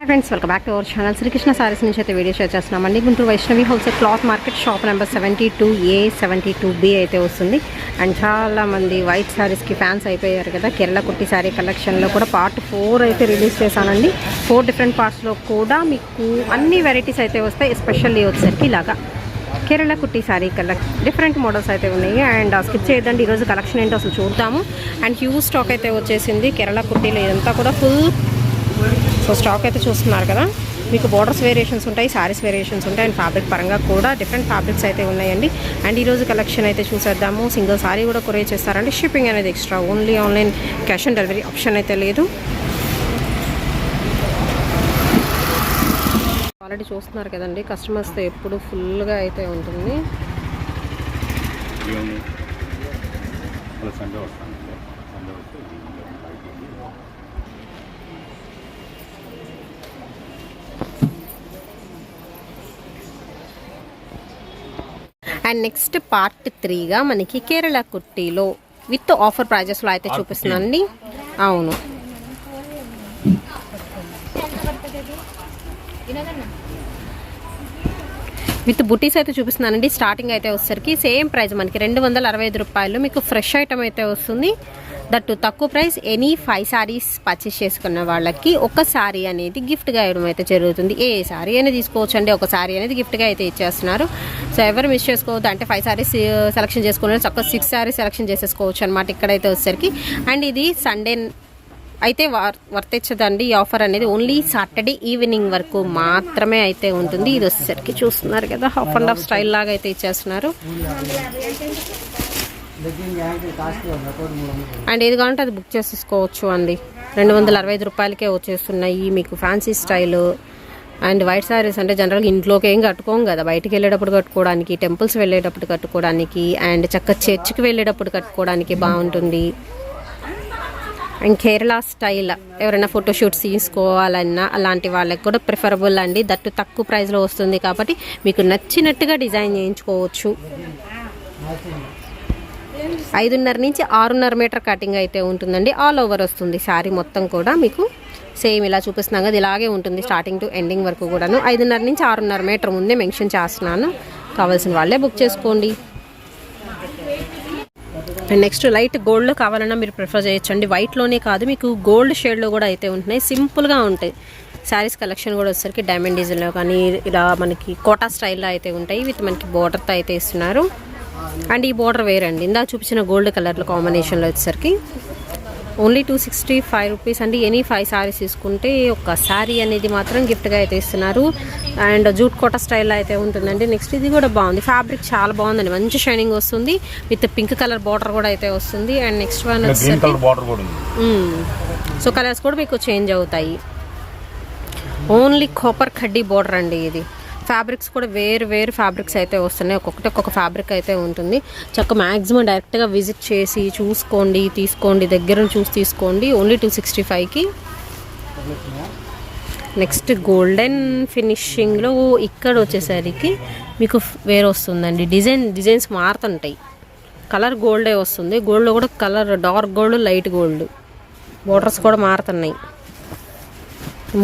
Friends welcome back to our channel Srikrishna saris నుంచి అయితే video share చేస్తున్నామండి. Guntur Vaishnavi wholesale cloth market shop number 72A 72B అయితే వస్తుంది. And చాలామంది వైట్ సారీస్కి ఫ్యాన్స్ అయిపోయారు కదా. కేరళ కుట్టి సారీ కలెక్షన్లో కూడా పార్ట్ 4 అయితే రిలీజ్ చేశానండి. 4 డిఫరెంట్ పార్ట్స్లో కూడా మీకు అన్ని వెరైటీస్ అయితే వస్తాయి. ఎస్పెషల్లీ వచ్చేసరికి ఇలాగా కేరళ కుట్టి సారీ డిఫరెంట్ మోడల్స్ అయితే ఉన్నాయి. అండ్ స్కిప్ చేయదండి, ఈరోజు కలెక్షన్ ఏంటో అసలు చూద్దాము. అండ్ హ్యూజ్ స్టాక్ అయితే వచ్చేసింది కేరళ కుట్టీలో. ఇదంతా కూడా ఫుల్ స్టాక్ అయితే చూస్తున్నారు కదా. మీకు బోర్డర్స్ వేరియేషన్స్ ఉంటాయి, శారీస్ వేరియేషన్స్ ఉంటాయి. అండ్ ఫ్యాబ్రిక్ పరంగా కూడా డిఫరెంట్ ఫ్యాబ్రిక్స్ అయితే ఉన్నాయండి. అండ్ ఈరోజు కలెక్షన్ అయితే చూసేద్దాము. సింగిల్ సారీ కూడా కొరియర్ చేస్తారండి. షిప్పింగ్ అనేది extra, only online cash on delivery option అయితే లేదు. ఆల్రెడీ చూస్తున్నారు కదండి, కస్టమర్స్తో ఎప్పుడు ఫుల్గా అయితే ఉంటుంది. అండ్ నెక్స్ట్ పార్ట్ 3గా మనకి కేరళ కుట్టీలో విత్ ఆఫర్ ప్రైజెస్లో అయితే చూపిస్తున్నానండి. అవును, విత్ బుటీస్ అయితే చూపిస్తున్నానండి. స్టార్టింగ్ అయితే వచ్చేసరికి సేమ్ ప్రైస్ మనకి 265 రూపాయలు మీకు ఫ్రెష్ ఐటమ్ అయితే వస్తుంది. దట్టు తక్కువ ప్రైస్. ఎనీ 5 సారీస్ పర్చేస్ చేసుకున్న వాళ్ళకి ఒక సారీ అనేది గిఫ్ట్గా ఇవ్వడం అయితే జరుగుతుంది. ఏ సారీ అనేది తీసుకోవచ్చు అండి, ఒక సారీ అనేది గిఫ్ట్గా అయితే ఇచ్చేస్తున్నారు. సో ఎవరు మిస్ చేసుకోవద్దు. అంటే 5 సారీస్ సెలెక్షన్ చేసుకున్న చక్కగా 6 సారీస్ సెలెక్షన్ చేసేసుకోవచ్చు అనమాట ఇక్కడైతే వచ్చేసరికి. అండ్ ఇది సండే అయితే వర్తించదండి. ఈ ఆఫర్ అనేది ఓన్లీ సాటర్డే ఈవినింగ్ వరకు మాత్రమే అయితే ఉంటుంది. ఇది వచ్చేసరికి చూస్తున్నారు కదా, హాఫ్ అండ్ హాఫ్ స్టైల్ లాగా అయితే ఇచ్చేస్తున్నారు. అండ్ ఏది కావాలంటే అది బుక్ చేసేసుకోవచ్చు అండి. 265 రూపాయలకే వచ్చేస్తున్నాయి మీకు fancy style. And white saris అంటే జనరల్గా ఇంట్లోకి ఏం కట్టుకోం కదా, బయటికి వెళ్ళేటప్పుడు కట్టుకోవడానికి, టెంపుల్స్ వెళ్ళేటప్పుడు కట్టుకోవడానికి, అండ్ చక్కగా చర్చ్కి వెళ్ళేటప్పుడు కట్టుకోవడానికి బాగుంటుంది. అండ్ కేరళ స్టైల్ ఎవరైనా ఫోటోషూట్స్ తీసుకోవాలన్నా అలాంటి వాళ్ళకి కూడా ప్రిఫరబుల్ అండి. దట్టు తక్కువ ప్రైస్లో వస్తుంది కాబట్టి మీకు నచ్చినట్టుగా డిజైన్ చేయించుకోవచ్చు. 5.5 నుంచి 6.5 మీటర్ కటింగ్ అయితే ఉంటుందండి. ఆల్ ఓవర్ వస్తుంది శారీ మొత్తం కూడా. మీకు సేమ్ ఇలా చూపిస్తున్నాం కదా, ఇలాగే ఉంటుంది స్టార్టింగ్ టు ఎండింగ్ వరకు కూడాను. 5.5 నుంచి 6.5 మీటర్ ముందే మెన్షన్ చేస్తున్నాను. కావాల్సిన వాళ్ళే బుక్ చేసుకోండి. నెక్స్ట్ లైట్ గోల్డ్లో కావాలన్నా మీరు ప్రిఫర్ చేయొచ్చండి. వైట్లోనే కాదు, మీకు గోల్డ్ షేడ్లో కూడా అయితే ఉంటున్నాయి. సింపుల్గా ఉంటాయి శారీస్. కలెక్షన్ కూడా వచ్చేసరికి డైమండ్ డిజైన్లో కానీ ఇలా మనకి కోటా స్టైల్లో అయితే ఉంటాయి. విత్ మనకి బోర్డర్తో అయితే ఇస్తున్నారు. అండ్ ఈ బోర్డర్ వేరండి, ఇందాక చూపించిన గోల్డ్ కలర్లో కాంబినేషన్లో వచ్చేసరికి ఓన్లీ 265 రూపీస్ అండి. ఎనీ 5 సారీస్ తీసుకుంటే ఒక శారీ అనేది మాత్రం గిఫ్ట్గా అయితే ఇస్తున్నారు. అండ్ జూట్ కోట స్టైల్లో అయితే ఉంటుందండి. నెక్స్ట్ ఇది కూడా బాగుంది, ఫ్యాబ్రిక్ చాలా బాగుందండి, మంచి షైనింగ్ వస్తుంది. విత్ పింక్ కలర్ బార్డర్ కూడా అయితే వస్తుంది. And next one so colours కూడా మీకు చేంజ్ అవుతాయి. ఓన్లీ కాపర్ కడ్డీ బార్డర్ అండి. ఇది ఫ్యాబ్రిక్స్ కూడా వేరు వేరు ఫ్యాబ్రిక్స్ అయితే వస్తున్నాయి. ఒక్కొక్క ఫ్యాబ్రిక్ అయితే ఉంటుంది. చక్కగా మ్యాక్సిమం డైరెక్ట్గా విజిట్ చేసి చూసుకోండి, తీసుకోండి, దగ్గర చూసి తీసుకోండి. ఓన్లీ 265కి. నెక్స్ట్ గోల్డెన్ ఫినిషింగ్లో ఇక్కడ వచ్చేసరికి మీకు వేరే వస్తుందండి. డిజైన్స్ మారుతుంటాయి. కలర్ గోల్డే వస్తుంది. గోల్డ్లో కూడా colour dark gold, light gold, borders కూడా మారుతున్నాయి.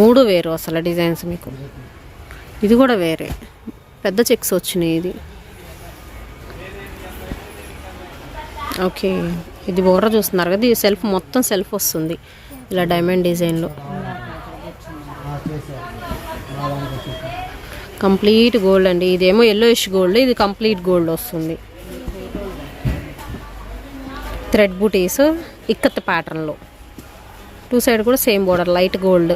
3 వేరు అసలు డిజైన్స్ మీకు. ఇది కూడా వేరే పెద్ద చెక్స్ వచ్చినాయి. ఇది ఓకే. ఇది బోర్డర్ చూస్తున్నారు కదా, ఇది సెల్ఫ్ మొత్తం సెల్ఫ్ వస్తుంది ఇలా డైమండ్ డిజైన్లో. కంప్లీట్ గోల్డ్ అండి. ఇదేమో ఎల్లోయిష్ గోల్డ్, ఇది కంప్లీట్ గోల్డ్ వస్తుంది. థ్రెడ్ బూటీస్ ఇక్కత్ ప్యాటర్న్లో. 2 సైడ్ కూడా సేమ్ బోర్డర్, లైట్ గోల్డ్.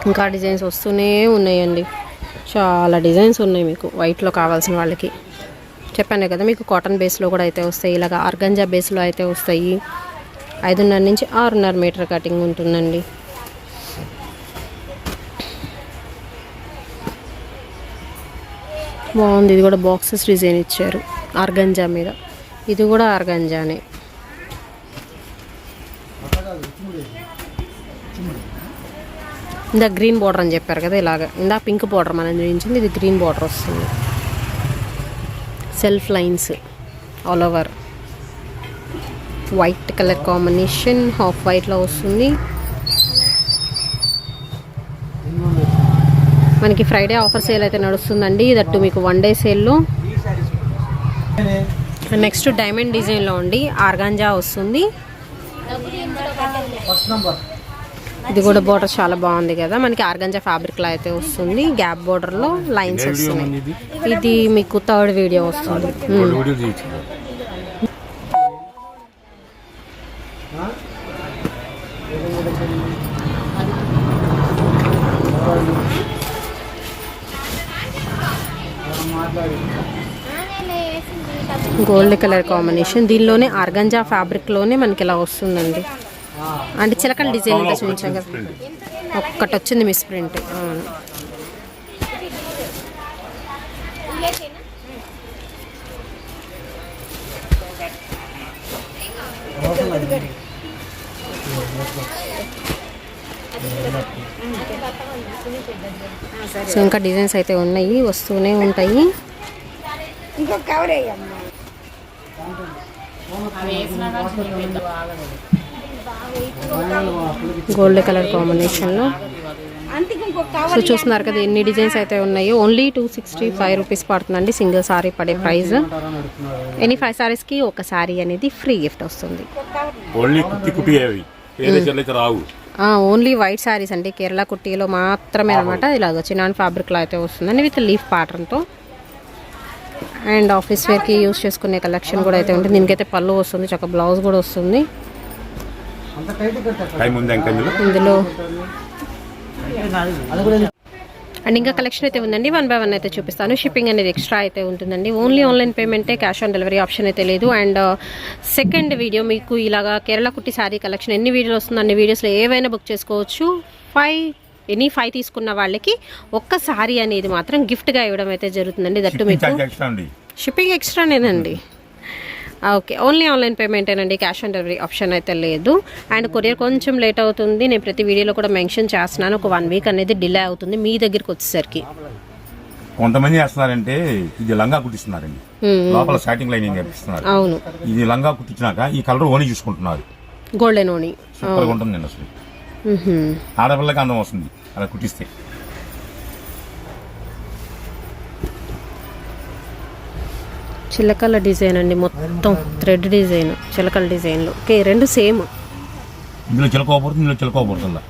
ఇంకా డిజైన్స్ వస్తూనే ఉన్నాయండి. చాలా డిజైన్స్ ఉన్నాయి మీకు వైట్లో కావాల్సిన వాళ్ళకి. చెప్పాను కదా, మీకు కాటన్ బేస్లో కూడా అయితే వస్తాయి, ఇలాగ ఆర్గంజా బేస్లో అయితే వస్తాయి. 5.5 నుంచి 6.5 మీటర్ కటింగ్ ఉంటుందండి. బాగుంది. ఇది కూడా బాక్సెస్ డిజైన్ ఇచ్చారు ఆర్గంజా మీద. ఇది కూడా ఆర్గంజానే. ఇందా గ్రీన్ బార్డర్ అని చెప్పారు కదా, ఇలాగ ఇందా పింక్ బార్డర్ మనం చూపించింది, ఇది గ్రీన్ బార్డర్ వస్తుంది. Self lines all over, white colour combination, half వైట్లో వస్తుంది. మనకి ఫ్రైడే ఆఫర్ సేల్ అయితే నడుస్తుందండి, దట్టు మీకు 1 డే సేల్లో. నెక్స్ట్ డైమండ్ డిజైన్లో ఉండి ఆర్గాంజా వస్తుంది. ఇది కూడా బోర్డర్ చాలా బాగుంది కదా, మనకి ఆర్గాంజా ఫ్యాబ్రిక్లో అయితే వస్తుంది. గ్యాప్ బోర్డర్లో లైన్స్ వస్తున్నాయి. ఇది మీకు 3rd వీడియో వస్తుంది. గోల్డ్ కలర్ కాంబినేషన్, దీనిలోనే ఆర్గాంజా ఫ్యాబ్రిక్లోనే మనకి ఇలా వస్తుందండి. అంటే చిలకల డిజైన్ ఇంకా చూపించాం కదా, ఒక్కటి వచ్చింది మిస్ ప్రింట్. సో ఇంకా డిజైన్స్ అయితే ఉన్నాయి, వస్తూనే ఉంటాయి. గోల్డ్ కలర్ కాంబినేషన్లో సో చూస్తున్నారు కదా ఎన్ని డిజైన్స్ అయితే ఉన్నాయో. ఓన్లీ 265 రూపీస్ పడుతుందండి సింగిల్ సారీ పడే ప్రైస్. ఎనీ 5 సారీస్కి ఒక సారీ అనేది ఫ్రీ గిఫ్ట్ వస్తుంది. ఓన్లీ వైట్ సారీస్ అండి, కేరళ కుట్టీలో మాత్రమే అనమాట. ఇలాగ చిన్న ఫ్యాబ్రిక్లో అయితే వస్తుందండి విత్ లీఫ్ ప్యాటర్న్తో. అండ్ ఆఫీస్ వేర్కి యూజ్ చేసుకునే కలెక్షన్ కూడా అయితే ఉంటుంది. దీనికైతే పళ్ళు వస్తుంది, చక్క బ్లౌజ్ కూడా వస్తుంది ఇందులో. అండ్ ఇంకా కలెక్షన్ అయితే ఉందండి, 1 by 1 అయితే చూపిస్తాను. షిప్పింగ్ అనేది ఎక్స్ట్రా అయితే ఉంటుందండి. ఓన్లీ ఆన్లైన్ పేమెంటే, క్యాష్ ఆన్ డెలివరీ ఆప్షన్ అయితే లేదు. అండ్ సెకండ్ వీడియో మీకు ఇలాగా కేరళ కుట్టి శారీ కలెక్షన్ ఎన్ని వీడియోలు వస్తుందో అన్ని వీడియోస్లో ఏవైనా బుక్ చేసుకోవచ్చు. 5 తీసుకున్న వాళ్ళకి ఒక్క సారీ అనేది మాత్రం గిఫ్ట్గా ఇవ్వడం అయితే జరుగుతుందండి. దట్టు మీకు షిప్పింగ్ ఎక్స్ట్రానేనండి. ఓకే, ఓన్లీ ఆన్లైన్ పేమెంటేనండి, క్యాష్ ఆన్ డెలివరీ ఆప్షన్ అయితే లేదు. అండ్ కొరియర్ కొంచెం లేట్ అవుతుంది, నేను ప్రతి వీడియోలో కూడా మెన్షన్ చేస్తున్నాను. ఒక 1 వీక్ అనేది డిలే అవుతుంది మీ దగ్గరికి వచ్చేసరికి. కొంతమంది చేస్తున్నారంటే ఇది లంగా కుట్టిస్తున్నారండి, లోపల స్టార్టింగ్ లైనింగ్ వేపిస్తున్నారు. అవును, ఇది లంగా కుట్టించినాక ఈ కలర్ ఓని చూసుకుంటున్నారు. గోల్డెన్ ఓని సూపర్గా ఉంటుంది అండి. అసలు ఆడపిల్లకి అందం వస్తుంది అలా కుట్టిస్తే. చిలకల డిజైన్ అండి, మొత్తం థ్రెడ్ డిజైన్, చిలకల డిజైన్లో. Okay, 2 same. ఇందులో చిలకోపడుతుంది, ఇందులో చిలకోపడుతుందా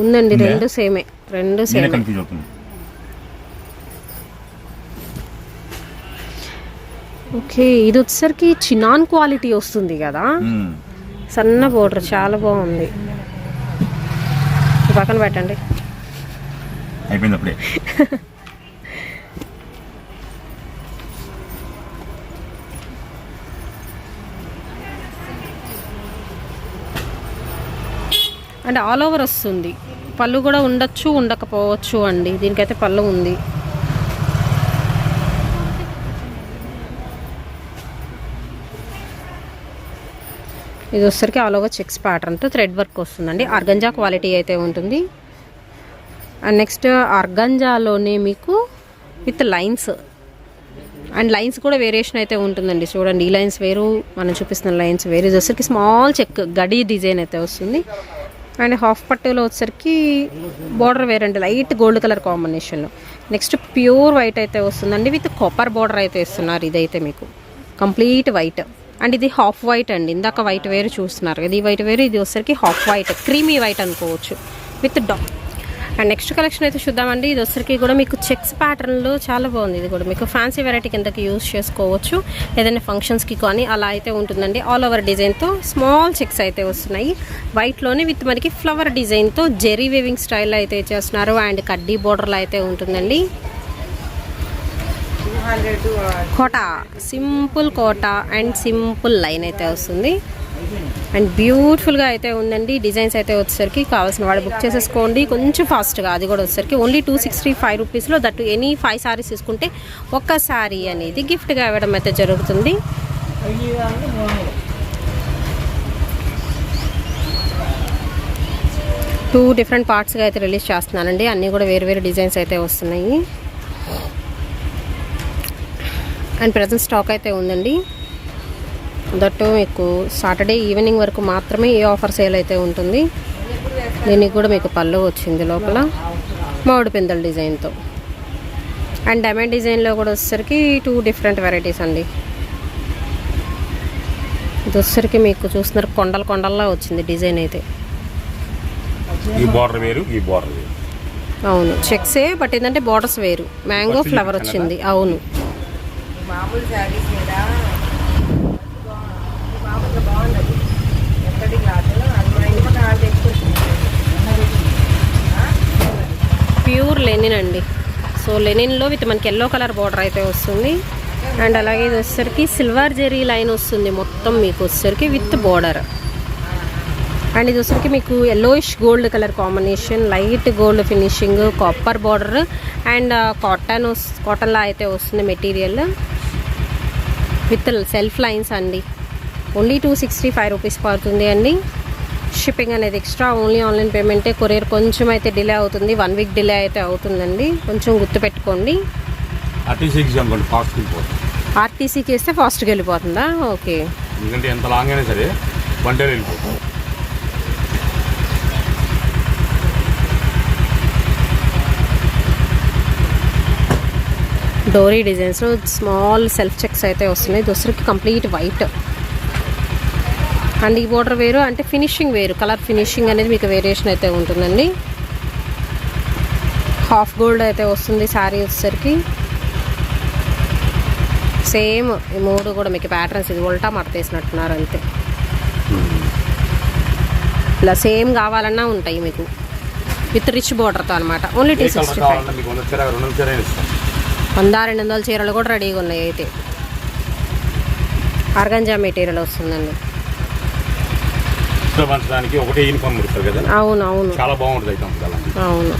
ఉందండి, 2 సేమే, 2 సేమే. కన్ఫ్యూజ్ అవుతుంది. ఓకే, ఇది వచ్చేసరికి చినాన్ క్వాలిటీ వస్తుంది కదా, సన్న బోర్డర్, చాలా బాగుంది. పక్కన పెట్టండి, అయిపోయింది అప్పుడే. అంటే ఆల్ ఓవర్ వస్తుంది. పళ్ళు కూడా ఉండొచ్చు, ఉండకపోవచ్చు అండి. దీనికైతే పళ్ళు ఉంది. ఇది వచ్చేసరికి ఆల్ ఓవర్ చెక్స్ ప్యాటర్న్తో థ్రెడ్ వర్క్ వస్తుందండి. ఆర్గంజా క్వాలిటీ అయితే ఉంటుంది. అండ్ నెక్స్ట్ ఆర్గంజాలోనే మీకు విత్ లైన్స్, అండ్ లైన్స్ కూడా వేరియేషన్ అయితే ఉంటుందండి. చూడండి, ఈ లైన్స్ వేరు, మనం చూపిస్తున్న లైన్స్ వేరు. ఇది వచ్చేసరికి స్మాల్ చెక్ గడి డిజైన్ అయితే వస్తుంది. అండ్ హాఫ్ పట్టులో వచ్చేసరికి బార్డర్ వేరండి, లైట్ గోల్డ్ కలర్ కాంబినేషన్లో. నెక్స్ట్ ప్యూర్ వైట్ అయితే వస్తుందండి విత్ కాపర్ బార్డర్ అయితే ఇస్తున్నారు. ఇదైతే మీకు కంప్లీట్ వైట్. అండ్ ఇది హాఫ్ వైట్ అండి, ఇందాక వైట్ వేరు చూస్తున్నారు, ఇది వైట్ వేరు, ఇది వచ్చేసరికి హాఫ్ వైట్, క్రీమీ వైట్ అనుకోవచ్చు with dot. And next collection అయితే చూద్దామండి. ఇది వచ్చరికి కూడా మీకు చెక్స్ ప్యాటర్న్లో చాలా బాగుంది. ఇది కూడా మీకు ఫ్యాన్సీ వెరైటీ కిందకి యూజ్ చేసుకోవచ్చు, ఏదైనా ఫంక్షన్స్కి కానీ అలా అయితే ఉంటుందండి. ఆల్ ఓవర్ డిజైన్తో స్మాల్ చెక్స్ అయితే వస్తున్నాయి వైట్లోనే విత్ మనకి ఫ్లవర్ డిజైన్తో జెరీ వేవింగ్ స్టైల్లో అయితే చేస్తున్నారు. అండ్ కడ్డీ బోర్డర్లో అయితే ఉంటుందండి. Kota, simple Kota and simple line అయితే వస్తుంది. అండ్ బ్యూటిఫుల్గా అయితే ఉందండి. డిజైన్స్ అయితే వచ్చేసరికి కావాల్సిన వాళ్ళు బుక్ చేసేసుకోండి కొంచెం ఫాస్ట్గా. అది కూడా వచ్చేసరికి ఓన్లీ 265 రూపీస్లో, దట్టు ఎనీ 5 సారీస్ తీసుకుంటే ఒక్క సారీ అనేది గిఫ్ట్గా ఇవ్వడం అయితే జరుగుతుంది. 2 డిఫరెంట్ పార్ట్స్గా అయితే రిలీజ్ చేస్తున్నానండి. అన్నీ కూడా వేరు వేరు డిజైన్స్ అయితే వస్తున్నాయి. అండ్ ప్రజెంట్ స్టాక్ అయితే ఉందండి. దట్టు మీకు సాటర్డే ఈవినింగ్ వరకు మాత్రమే ఈ ఆఫర్ సేల్ అయితే ఉంటుంది. దీనికి కూడా మీకు పళ్ళు వచ్చింది లోపల మామిడి పిందెల డిజైన్తో. అండ్ డైమండ్ డిజైన్లో కూడా వచ్చేసరికి 2 డిఫరెంట్ వెరైటీస్ అండి. ఇది వచ్చేసరికి మీకు చూస్తున్నారు కొండల్లా వచ్చింది డిజైన్ అయితే. ఈ బార్డర్ వేరు, ఈ బార్డర్ వేరు. అవును, చెక్సే బట్ ఏంటంటే బార్డర్స్ వేరు. మ్యాంగో ఫ్లవర్ వచ్చింది. అవును, మామూలు శారీస్ మీద మామూలుగా బాగుండదు ఎక్కడి కాదు. అది మా ఇంటి పక్కన వాళ్ళు తెచ్చుకొచ్చింది ప్యూర్ లెనిన్ అండి. సో లెనిన్లో విత్ మనకి ఎల్లో కలర్ బార్డర్ అయితే వస్తుంది. అండ్ అలాగే ఇది వచ్చేసరికి సిల్వర్ జెరీ లైన్ వస్తుంది మొత్తం మీకు వచ్చేసరికి విత్ బార్డర్. అండ్ ఇది వచ్చేసరికి మీకు yellowish gold colour combination, light gold finishing, copper border and కాటన్లా అయితే వస్తుంది మెటీరియల్ విత్ సెల్ఫ్ లైన్స్ అండి. ఓన్లీ 265 రూపీస్ పడుతుంది అండి. షిప్పింగ్ అనేది ఎక్స్ట్రా, ఓన్లీ ఆన్లైన్ పేమెంటే. కొరియర్ కొంచెం అయితే డిలే అవుతుంది, 1 వీక్ డిలే అయితే అవుతుందండి, కొంచెం గుర్తుపెట్టుకోండి. ఆర్టీసీకి వేస్తే ఫాస్ట్గా వెళ్ళిపోతుందా? ఓకే, ఎందుకంటే ఎంత లాంగ్ అయినా సరే 1 డే వెళ్ళిపోతుంది. డోరీ డిజైన్స్లో స్మాల్ సెల్ఫ్ చెక్స్ అయితే వస్తున్నాయి. దోసరికి కంప్లీట్ వైట్ అండ్ ఈ బోర్డర్ వేరు, అంటే ఫినిషింగ్ వేరు, కలర్ ఫినిషింగ్ అనేది మీకు వేరియేషన్ అయితే ఉంటుందండి. హాఫ్ గోల్డ్ అయితే వస్తుంది శారీ వచ్చేసరికి. సేమ్ ఈ 3 కూడా మీకు ప్యాటర్న్స్ ఇది ఉల్టా మడతేసినట్టున్నారు అంతే. ఇలా సేమ్ కావాలన్నా ఉంటాయి మీకు విత్ రిచ్ బోర్డర్తో అనమాట. ఓన్లీ 265. 100-200 చీరలు కూడా రెడీగా ఉన్నాయి. అయితే ఆర్గంజా మెటీరియల్ వస్తుందండి. పంచడానికి ఒకటే యూనిఫామ్ పెడతారు కదా. అవును, చాలా బాగుంటుంది అయితే. అవును,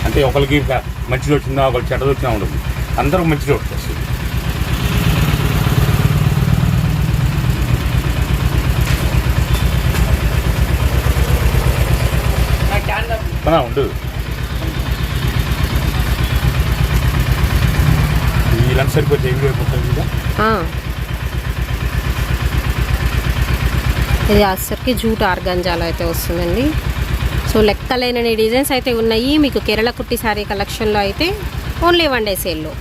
అంటే ఒకరికి మంచిది వచ్చిందా, ఒకరికి చెడ్డది వచ్చినా ఉండదు, అందరూ మంచిది వస్తుంది. ఉండు ఈ లంచ్ సరిపోతే ఏమి అయిపోతుంది కదా. ఇది వచ్చేసరికి జూట్ ఆర్గంజాలో అయితే వస్తుందండి. సో లెక్కలేనని డిజైన్స్ అయితే ఉన్నాయి మీకు. కేరళ కుట్టి శారీ కలెక్షన్లో అయితే ఓన్లీ 1 డే సేల్లో.